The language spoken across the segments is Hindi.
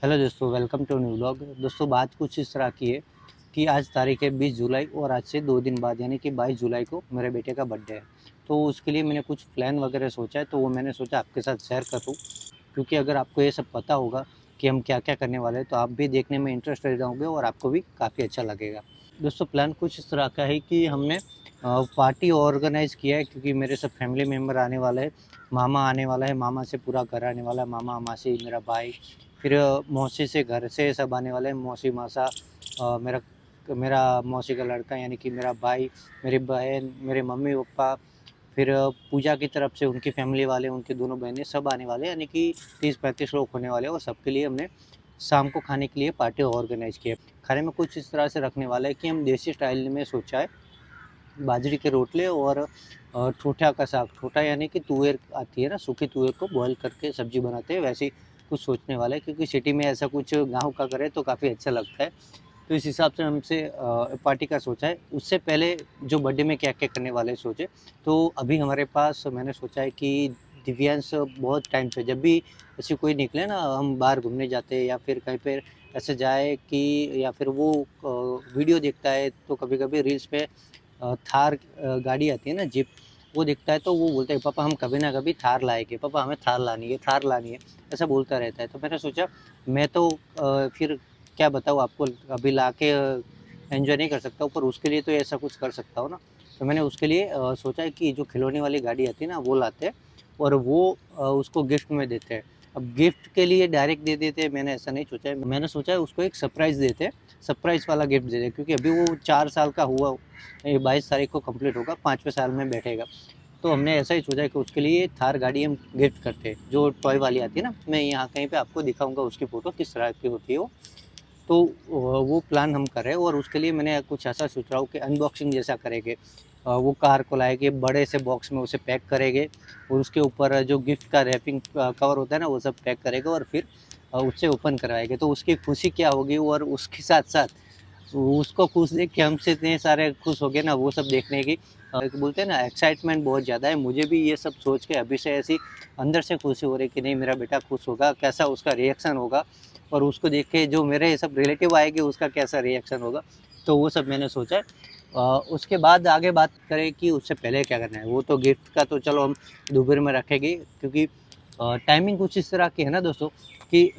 हेलो दोस्तों, वेलकम टू न्यू व्लॉग। दोस्तों, बात कुछ इस तरह की है कि आज तारीख है 20 जुलाई और आज से 2 दिन बाद यानी कि 22 जुलाई को मेरे बेटे का बर्थडे है। तो उसके लिए मैंने कुछ प्लान वगैरह सोचा है, तो वो मैंने सोचा आपके साथ शेयर करूँ, क्योंकि अगर आपको ये सब पता होगा कि हम क्या-क्या करने वाले हैं, तो आप भी देखने में इंटरेस्टेड होंगे और आपको भी काफ़ी अच्छा लगेगा। दोस्तों, प्लान कुछ इस तरह का है कि हमने पार्टी ऑर्गेनाइज़ किया है, क्योंकि मेरे सब फैमिली मेंबर आने वाले हैं। मामा आने वाला है, मामा से पूरा घर आने वाला है, मामा, मासी, मेरा भाई, फिर मौसी से घर से सब आने वाले हैं, मौसी, मासा, मेरा मेरा मौसी का लड़का यानी कि मेरा भाई, मेरी बहन, मेरे मम्मी-पापा, फिर पूजा की तरफ से उनकी फैमिली वाले, उनकी दोनों बहनें सब आने वाले हैं, यानी कि 30-35 लोग होने वाले हैं और सबके लिए हमने शाम को खाने के लिए पार्टी ऑर्गेनाइज़ की है। खाने में कुछ इस तरह से रखने वाला है कि हम देसी स्टाइल में सोचा है, बाजरे के रोटले और ठोठा का साग। ठोठा यानी कि तुअर आती है ना, सूखी तुअर को बॉयल करके सब्जी बनाते हैं, वैसे ही कुछ सोचने वाला है, क्योंकि सिटी में ऐसा कुछ गाँव का करे तो काफ़ी अच्छा लगता है। तो इस हिसाब से हमसे पार्टी का सोचा है। उससे पहले जो बर्थडे में क्या-क्या करने वाले हैं सोचे, तो अभी हमारे पास मैंने सोचा है कि दिव्यांश बहुत टाइम से जब भी ऐसी कोई निकले ना, हम बाहर घूमने जाते हैं या फिर कहीं पे ऐसे जाए कि या फिर वो वीडियो देखता है, तो कभी-कभी रील्स पे थार गाड़ी आती है ना, जीप, वो दिखता है तो वो बोलता है पापा हम कभी ना कभी थार लाएँगे, पापा हमें थार लानी है, थार लानी है, ऐसा बोलता रहता है। तो मैंने सोचा मैं तो फिर क्या बताऊँ आपको, अभी लाके एन्जॉय नहीं कर सकता हूँ, पर उसके लिए तो ऐसा कुछ कर सकता हूँ ना। तो मैंने उसके लिए सोचा है कि जो खिलौने वाली गाड़ी आती है ना, वो लाते हैं और वो उसको गिफ्ट में देते हैं। अब गिफ्ट के लिए डायरेक्ट दे देते हैं, मैंने ऐसा नहीं सोचा है। मैंने सोचा है उसको एक सरप्राइज़ देते हैं, सरप्राइज़ वाला गिफ्ट दे दें, क्योंकि अभी वो 4 साल का हुआ, ये 22 तारीख को कंप्लीट होगा, 5वें साल में बैठेगा। तो हमने ऐसा ही सोचा है कि उसके लिए थार गाड़ी हम गिफ्ट करते हैं, जो टॉय वाली आती है ना, मैं यहाँ कहीं पे आपको दिखाऊँगा उसकी फ़ोटो किस तरह की होती है वो। तो वो प्लान हम कर रहे हैं और उसके लिए मैंने कुछ ऐसा सोच रहा हूँ कि अनबॉक्सिंग जैसा करेंगे। वो कार को लाएँगे, बड़े से बॉक्स में उसे पैक करेंगे और उसके ऊपर जो गिफ्ट का रैपिंग कवर होता है ना, वो सब पैक करेंगे और फिर उससे ओपन करवाएँगे। तो उसकी खुशी क्या होगी, और उसके साथ-साथ उसको खुश देख के हमसे इतने सारे खुश हो गए ना, वो सब देखने की बोलते हैं ना, एक्साइटमेंट बहुत ज़्यादा है। मुझे भी ये सब सोच के अभी से ऐसी अंदर से खुशी हो रही है कि नहीं, मेरा बेटा खुश होगा, कैसा उसका रिएक्शन होगा और उसको देख के जो मेरे सब रिलेटिव आएंगे उसका कैसा रिएक्शन होगा। तो वो सब मैंने सोचा है। उसके बाद आगे बात करें कि उससे पहले क्या करना है, वो तो गिफ्ट का तो चलो हम दोपहर में रखेंगे, क्योंकि टाइमिंग कुछ इस तरह की है ना दोस्तों कि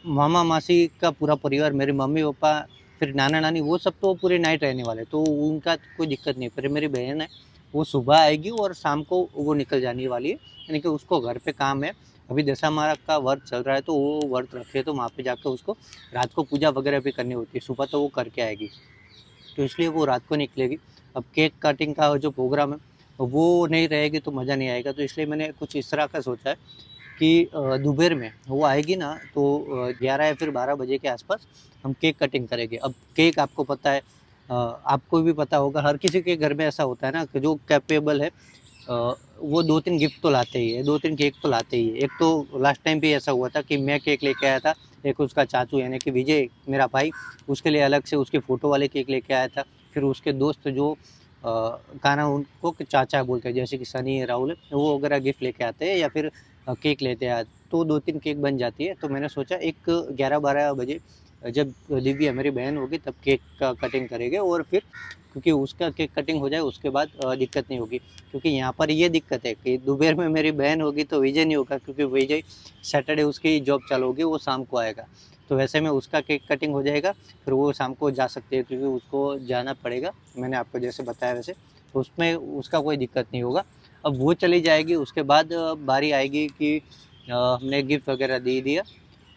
मामा मासी का पूरा परिवार, मेरे मम्मी पापा, फिर नाना नानी, वो सब तो पूरे नाइट रहने वाले, तो उनका कोई दिक्कत नहीं। पर मेरी बहन है, वो सुबह आएगी और शाम को वो निकल जाने वाली है, यानी कि उसको घर पे काम है। अभी दशहरा का व्रत चल रहा है, तो वो व्रत रखे, तो वहाँ पे जाकर उसको रात को पूजा वगैरह भी करनी होती है, सुबह तो वो करके आएगी, तो इसलिए वो रात को निकलेगी। अब केक कटिंग का जो प्रोग्राम है वो नहीं रहेगी तो मज़ा नहीं आएगा, तो इसलिए मैंने कुछ इस तरह का सोचा है कि दोपहर में वो आएगी ना, तो 11 या फिर 12 बजे के आसपास हम केक कटिंग करेंगे। अब केक आपको पता है, आपको भी पता होगा, हर किसी के घर में ऐसा होता है ना कि जो कैपेबल है, वो 2-3 गिफ्ट तो लाते ही है, 2-3 केक तो लाते ही है। एक तो लास्ट टाइम भी ऐसा हुआ था कि मैं केक लेके आया था, एक उसका चाचू यानी कि विजय मेरा भाई, उसके लिए अलग से उसकी फ़ोटो वाले केक लेके आया था। फिर उसके दोस्त जो गाना उनको चाचा बोलते हैं, जैसे कि सनी, राहुल, वो वगैरह गिफ्ट लेके आते हैं या फिर केक लेते हैं, तो 2-3 केक बन जाती है। तो मैंने सोचा एक 11-12 बजे जब दिव्या मेरी बहन होगी तब केक का कटिंग करेंगे, और फिर क्योंकि उसका केक कटिंग हो जाए उसके बाद दिक्कत नहीं होगी। क्योंकि यहाँ पर ये दिक्कत है कि दोपहर में मेरी बहन होगी तो विजय नहीं होगा, क्योंकि विजय सैटरडे उसकी जॉब चालू होगी, वो शाम को आएगा। तो वैसे में उसका केक कटिंग हो जाएगा, फिर वो शाम को जा सकती है, क्योंकि उसको जाना पड़ेगा, मैंने आपको जैसे बताया वैसे, तो उसमें उसका कोई दिक्कत नहीं होगा। अब वो चली जाएगी, उसके बाद बारी आएगी कि हमने गिफ्ट वगैरह दे दिया।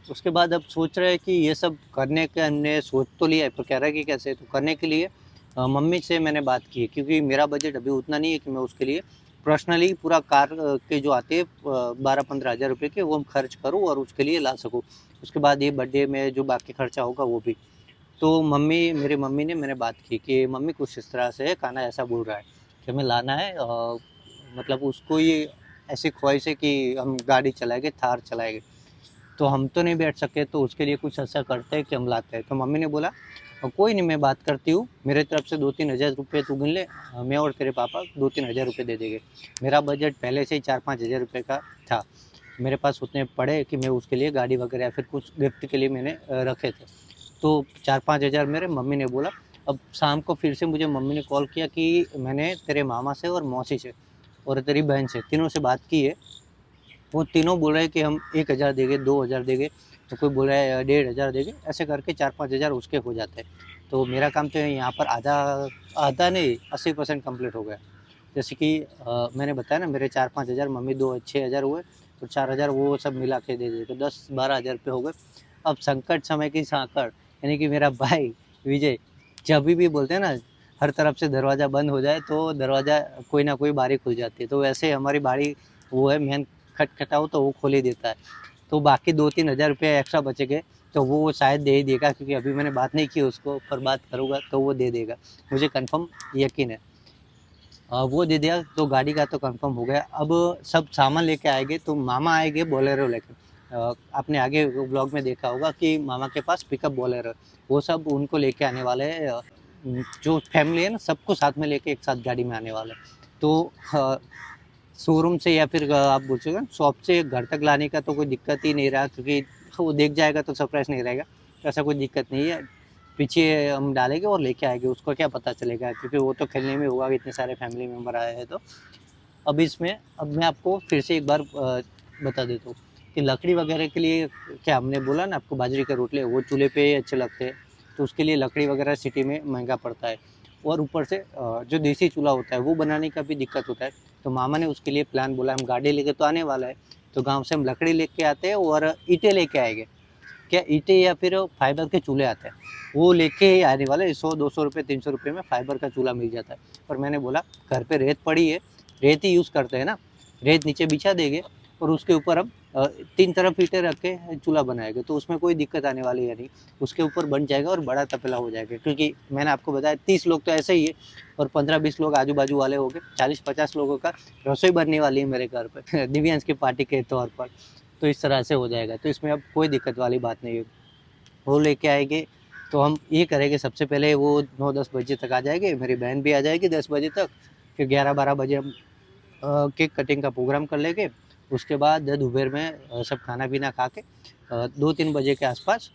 उसके बाद अब सोच रहे हैं कि ये सब करने के, हमने सोच तो लिया है, पर कह रहा है कि कैसे, तो करने के लिए मम्मी से मैंने बात की है, क्योंकि मेरा बजट अभी उतना नहीं है कि मैं उसके लिए पर्सनली पूरा कार के जो आते हैं 12-15 हज़ार रुपये के, वो हम खर्च करूँ और उसके लिए ला सकूँ। उसके बाद ये बर्थडे में जो बाकी खर्चा होगा वो भी। तो मेरी मम्मी ने, मैंने बात की कि मम्मी कुछ इस तरह से है, कान्हा ऐसा बोल रहा है कि हमें लाना है, मतलब उसको ये ऐसी ख्वाहिश है कि हम गाड़ी चलाएँगे, थार चलाएँगे। तो हम तो नहीं बैठ सके, तो उसके लिए कुछ ऐसा करते हैं कि हम लाते हैं। तो मम्मी ने बोला कोई नहीं, मैं बात करती हूँ, मेरे तरफ से 2-3 हज़ार रुपये तू गिन ले, मैं और तेरे पापा 2-3 हज़ार रुपये दे देंगे। मेरा बजट पहले से ही 4-5 हज़ार रुपये का था। मेरे पास उतने पड़े कि मैं उसके लिए गाड़ी वगैरह या फिर कुछ गिफ्ट के लिए मैंने रखे थे। तो 4-5 हज़ार मेरे मम्मी ने बोला। अब शाम को फिर से मुझे मम्मी ने कॉल किया कि मैंने तेरे मामा से और मौसी से और तेरी बहन से तीनों से बात की है। वो तीनों बोल रहे हैं कि हम 1,000 देंगे, 2,000 देंगे, तो कोई बोल रहा है 1,500 देंगे, ऐसे करके 4-5 हज़ार उसके हो जाते हैं। तो मेरा काम तो यहाँ पर आधा आधा नहीं 80% कंप्लीट हो गया। जैसे कि मैंने बताया ना मेरे 4-5 हज़ार मम्मी 6 हज़ार हुए, तो 4 हज़ार वो सब मिला के दे दिए, तो 10-12 हज़ार रुपये हो गए। अब संकट समय की साकड़ यानी कि मेरा भाई विजय जब भी बोलते हैं ना हर तरफ से दरवाज़ा बंद हो जाए तो दरवाज़ा कोई ना कोई बारी खुल जाती है, तो वैसे हमारी बारी वो है मेन खटखटाओ तो वो खोल ही देता है। तो बाकी 2-3 हज़ार रुपये एक्स्ट्रा बचे गए, तो वो शायद दे ही देगा क्योंकि अभी मैंने बात नहीं की उसको, पर बात करूँगा तो वो दे देगा, मुझे कन्फर्म यकीन है। वो दे दिया तो गाड़ी का तो कंफर्म हो गया। अब सब सामान लेके आएंगे तो मामा आएंगे बोलेरो लेके। आपने आगे ब्लॉग में देखा होगा कि मामा के पास पिकअप बोलेरो, वो सब उनको लेके आने वाले हैं। जो फैमिली है ना सबको साथ में लेके एक साथ गाड़ी में आने वाले हैं। तो शोरूम से या फिर आप बोल सकते शॉप से घर तक लाने का तो कोई दिक्कत ही नहीं रहा क्योंकि वो देख जाएगा तो सरप्राइज़ नहीं रहेगा, ऐसा कोई दिक्कत नहीं है। पीछे हम डालेंगे और लेके आएंगे, उसको क्या पता चलेगा क्योंकि वो तो खेलने में होगा, इतने सारे फैमिली मेम्बर आए हैं। तो अब मैं आपको फिर से एक बार बता देता हूँ कि लकड़ी वगैरह के लिए क्या हमने बोला ना आपको बाजरे के रोटले वो चूल्हे पे अच्छे लगते हैं, तो उसके लिए लकड़ी वगैरह सिटी में महंगा पड़ता है और ऊपर से जो देसी चूल्हा होता है वो बनाने का भी दिक्कत होता है। तो मामा ने उसके लिए प्लान बोला हम गाड़ी लेके तो आने वाला है, तो गाँव से हम लकड़ी लेके आते हैं और ईंटें लेके आएंगे। क्या ईंटें या फिर फाइबर के चूल्हे आते हैं, वो लेके ही आने वाले 100-200 रुपये 300 रुपये में फाइबर का चूल्हा मिल जाता है। पर मैंने बोला घर पे रेत पड़ी है, रेत ही यूज़ करते हैं ना, रेत नीचे बिछा देंगे और उसके ऊपर हम 3 तरफ ईंटें रख के चूल्हा बनाएँगे तो उसमें कोई दिक्कत आने वाली है नहीं। उसके ऊपर बन जाएगा और बड़ा तपेला हो जाएगा क्योंकि मैंने आपको बताया 30 लोग तो ऐसे ही है और 15-20 लोग आजू-बाजू वाले हो गए, 40-50 लोगों का रसोई बनने वाली है मेरे घर पे दिव्यांश की पार्टी के तौर पर। तो इस तरह से हो जाएगा, तो इसमें अब कोई दिक्कत वाली बात नहीं है। वो लेके आएँगे, तो हम ये करेंगे सबसे पहले वो 9-10 बजे तक आ जाएँगे, मेरी बहन भी आ जाएगी 10 बजे तक, फिर 11-12 बजे हम केक कटिंग का प्रोग्राम कर लेंगे। उसके बाद दोपहर में सब खाना-पीना खा के 2-3 बजे के आसपास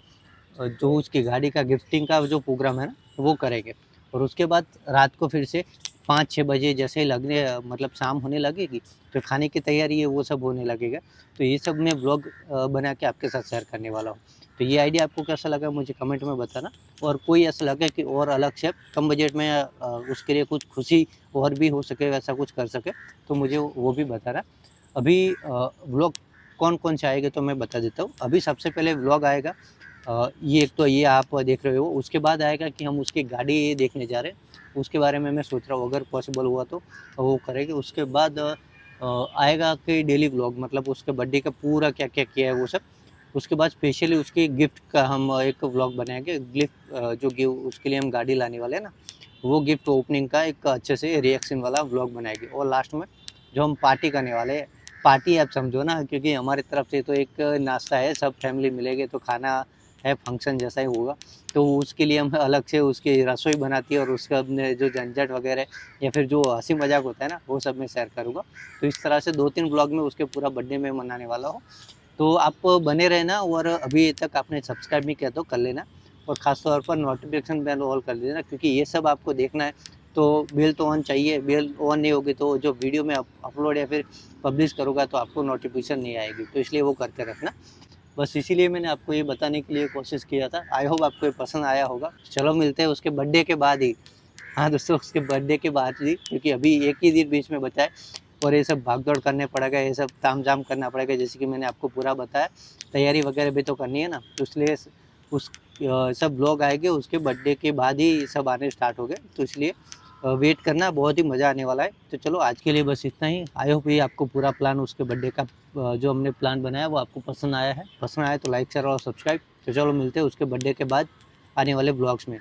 जो उसकी गाड़ी का गिफ्टिंग का जो प्रोग्राम है ना, वो करेंगे और उसके बाद रात को फिर से 5-6 बजे जैसे ही लगने मतलब शाम होने लगेगी, तो खाने की तैयारी है वो सब होने लगेगा। तो ये सब मैं व्लॉग बना के आपके साथ शेयर करने वाला हूँ। तो ये आइडिया आपको कैसा लगा मुझे कमेंट में बताना और कोई ऐसा लगे कि और अलग से कम बजट में उसके लिए कुछ खुशी और भी हो सके वैसा कुछ कर सके, तो मुझे वो भी बताना। अभी व्लॉग कौन-कौन से आएँगे तो मैं बता देता हूँ। अभी सबसे पहले व्लॉग आएगा ये एक तो ये आप देख रहे हो, उसके बाद आएगा कि हम उसकी गाड़ी देखने जा रहे हैं, उसके बारे में मैं सोच रहा हूँ अगर पॉसिबल हुआ तो वो करेंगे। उसके बाद आएगा कि डेली व्लॉग मतलब उसके बर्थडे का पूरा क्या-क्या किया है वो सब। उसके बाद स्पेशली उसके गिफ्ट का हम एक व्लॉग बनाएँगे। जो गिव उसके लिए हम गाड़ी लाने वाले हैं ना, वो गिफ्ट ओपनिंग का एक अच्छे से रिएक्शन वाला व्लॉग बनाएँगे और लास्ट में जो हम पार्टी करने वाले हैं, पार्टी आप समझो ना क्योंकि हमारी तरफ से तो एक नाश्ता है, सब फैमिली मिलेंगे तो खाना है, फंक्शन जैसा ही होगा। तो उसके लिए हम अलग से उसकी रसोई बनाती है और उसका अपने जो झंझट वगैरह या फिर जो हँसी मज़ाक होता है ना, वो सब मैं शेयर करूँगा। तो इस तरह से 2-3 व्लॉग में उसके पूरा बर्थडे मैं मनाने वाला हूँ। तो आप बने रहना और अभी तक आपने सब्सक्राइब नहीं किया तो कर लेना और ख़ास तौर पर नोटिफिकेशन बेल ऑल कर देना क्योंकि ये सब आपको देखना है तो बेल तो ऑन चाहिए। बेल ऑन नहीं होगी तो जो वीडियो मैं अपलोड या फिर पब्लिश करूँगा तो आपको नोटिफिकेशन नहीं आएगी, तो इसलिए वो करके रखना। बस इसीलिए मैंने आपको ये बताने के लिए कोशिश किया था। आई होप आपको ये पसंद आया होगा। चलो मिलते हैं उसके बर्थडे के बाद ही। हाँ दोस्तों, उसके बर्थडे के बाद ही क्योंकि अभी एक ही दिन बीच में बचा है और ये सब भाग-दौड़ करने पड़ेगा, ये सब ताम-झाम करना पड़ेगा जैसे कि मैंने आपको पूरा बताया। तैयारी वगैरह भी तो करनी है ना, तो इसलिए उस सब लोग आएँगे उसके बर्थडे के बाद ही सब आने स्टार्ट हो गए। तो इसलिए वेट करना, बहुत ही मज़ा आने वाला है। तो चलो आज के लिए बस इतना ही। आई होप ये आपको पूरा प्लान उसके बर्थडे का जो हमने प्लान बनाया वो आपको पसंद आया है। पसंद आया तो लाइक, शेयर और सब्सक्राइब। तो चलो मिलते हैं उसके बर्थडे के बाद आने वाले ब्लॉग्स में।